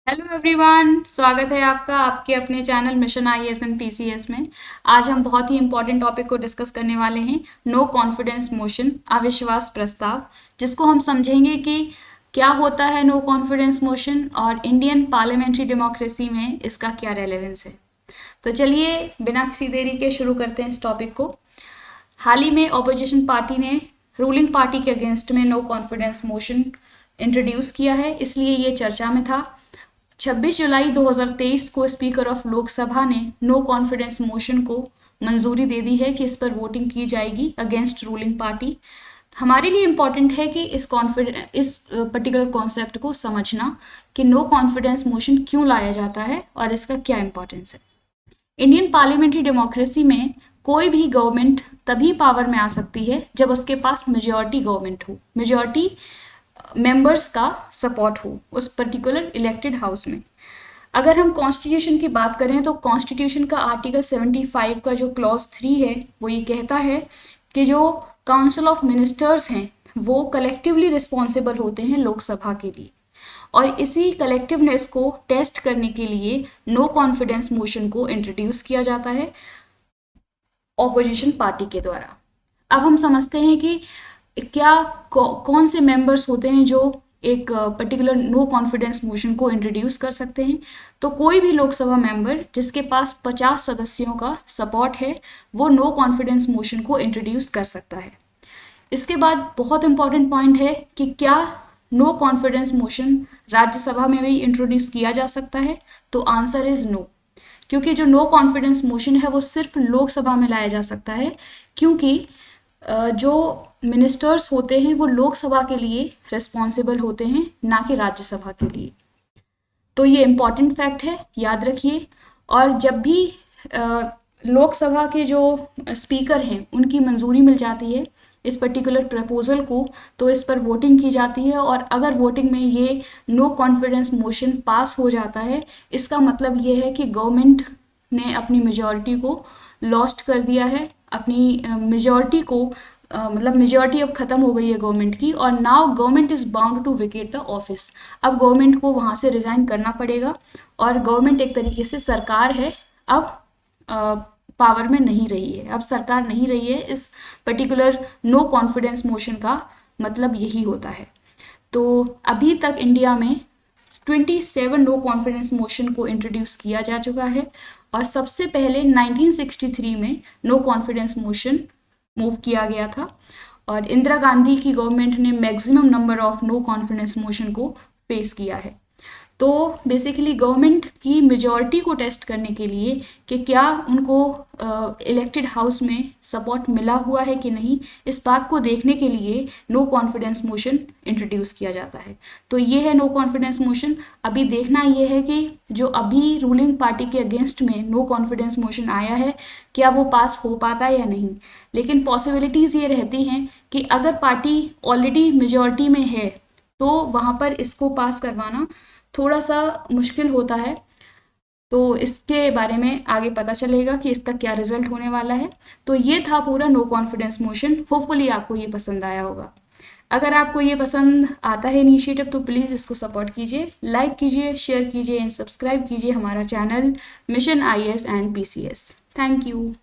Hello everyone, स्वागत है आपका आपके अपने channel mission IAS and PCS में। आज हम बहुत ही इंपॉर्टेंट टॉपिक को डिस्कस करने वाले हैं, नो कॉन्फिडेंस मोशन, अविश्वास प्रस्ताव, जिसको हम समझेंगे कि क्या होता है नो कॉन्फिडेंस मोशन और इंडियन पार्लियामेंट्री डेमोक्रेसी में इसका क्या रेलेवेंस है। तो चलिए बिना किसी देरी के शुरू करते हैं इस टॉपिक को। हाल ही में ऑपोजिशन पार्टी ने रूलिंग पार्टी के अगेंस्ट में नो कॉन्फिडेंस मोशन इंट्रोड्यूस किया है, इसलिए ये चर्चा में था। 26 जुलाई 2023 को स्पीकर ऑफ लोकसभा ने नो कॉन्फिडेंस मोशन को मंजूरी दे दी है कि इस पर वोटिंग की जाएगी अगेंस्ट रूलिंग पार्टी। हमारे लिए इम्पॉर्टेंट है कि इस पर्टिकुलर कॉन्सेप्ट को समझना कि नो कॉन्फिडेंस मोशन क्यों लाया जाता है और इसका क्या इम्पोर्टेंस है। इंडियन पार्लियामेंट्री डेमोक्रेसी में कोई भी गवर्नमेंट तभी पावर में आ सकती है जब उसके पास मेजॉरिटी गवर्नमेंट हो, मेजॉरिटी मेंबर्स का सपोर्ट हो उस पर्टिकुलर इलेक्टेड हाउस में। अगर हम कॉन्स्टिट्यूशन की बात करें तो कॉन्स्टिट्यूशन का आर्टिकल 75 का जो क्लॉज 3 है वो ये कहता है कि जो काउंसिल ऑफ मिनिस्टर्स हैं वो कलेक्टिवली रिस्पॉन्सिबल होते हैं लोकसभा के लिए, और इसी कलेक्टिवनेस को टेस्ट करने के लिए नो कॉन्फिडेंस मोशन को इंट्रोड्यूस किया जाता है ऑपोजिशन पार्टी के द्वारा। अब हम समझते हैं कि क्या कौन से मेंबर्स होते हैं जो एक पर्टिकुलर नो कॉन्फिडेंस मोशन को इंट्रोड्यूस कर सकते हैं। तो कोई भी लोकसभा मेंबर जिसके पास 50 सदस्यों का सपोर्ट है वो नो कॉन्फिडेंस मोशन को इंट्रोड्यूस कर सकता है। इसके बाद बहुत इंपॉर्टेंट पॉइंट है कि क्या नो कॉन्फिडेंस मोशन राज्यसभा में भी इंट्रोड्यूस किया जा सकता है। तो आंसर इज नो, क्योंकि जो नो कॉन्फिडेंस मोशन है वो सिर्फ लोकसभा में लाया जा सकता है, क्योंकि जो मिनिस्टर्स होते हैं वो लोकसभा के लिए रिस्पॉन्सिबल होते हैं, ना कि राज्यसभा के लिए। तो ये इम्पॉर्टेंट फैक्ट है, याद रखिए। और जब भी लोकसभा के जो स्पीकर हैं उनकी मंजूरी मिल जाती है इस पर्टिकुलर प्रपोजल को, तो इस पर वोटिंग की जाती है, और अगर वोटिंग में ये नो कॉन्फिडेंस मोशन पास हो जाता है, इसका मतलब ये है कि गवर्नमेंट ने अपनी मेजॉरिटी को लॉस्ट कर दिया है, अपनी मेजॉरिटी को मतलब मेजॉरिटी अब खत्म हो गई है गवर्नमेंट की, और now government is bound to vacate the office. अब गवर्नमेंट को वहाँ से रिजाइन करना पड़ेगा, और गवर्नमेंट एक तरीके से सरकार है, अब पावर में नहीं रही है, अब सरकार नहीं रही है। इस पर्टिकुलर नो कॉन्फिडेंस मोशन का मतलब यही होता है। तो अभी तक इंडिया में 27 नो कॉन्फिडेंस मोशन को इंट्रोड्यूस किया जा चुका है, और सबसे पहले 1963 में नो कॉन्फिडेंस मोशन मूव किया गया था, और इंदिरा गांधी की गवर्नमेंट ने maximum number of no confidence motion को फेस किया है। तो बेसिकली गवर्नमेंट की मेजॉरिटी को टेस्ट करने के लिए कि क्या उनको इलेक्टेड हाउस में सपोर्ट मिला हुआ है कि नहीं, इस बात को देखने के लिए नो कॉन्फिडेंस मोशन इंट्रोड्यूस किया जाता है। तो ये है नो कॉन्फिडेंस मोशन। अभी देखना ये है कि जो अभी रूलिंग पार्टी के अगेंस्ट में नो कॉन्फिडेंस मोशन आया है क्या वो पास हो पाता है या नहीं। लेकिन पॉसिबिलिटीज़ ये रहती हैं कि अगर पार्टी ऑलरेडी मेजॉरिटी में है तो वहाँ पर इसको पास करवाना थोड़ा सा मुश्किल होता है। तो इसके बारे में आगे पता चलेगा कि इसका क्या रिजल्ट होने वाला है। तो ये था पूरा नो कॉन्फिडेंस मोशन। होपफुली आपको ये पसंद आया होगा। अगर आपको ये पसंद आता है इनिशिएटिव तो प्लीज़ इसको सपोर्ट कीजिए, लाइक कीजिए, शेयर कीजिए एंड सब्सक्राइब कीजिए हमारा channel mission IAS and PCS. Thank you.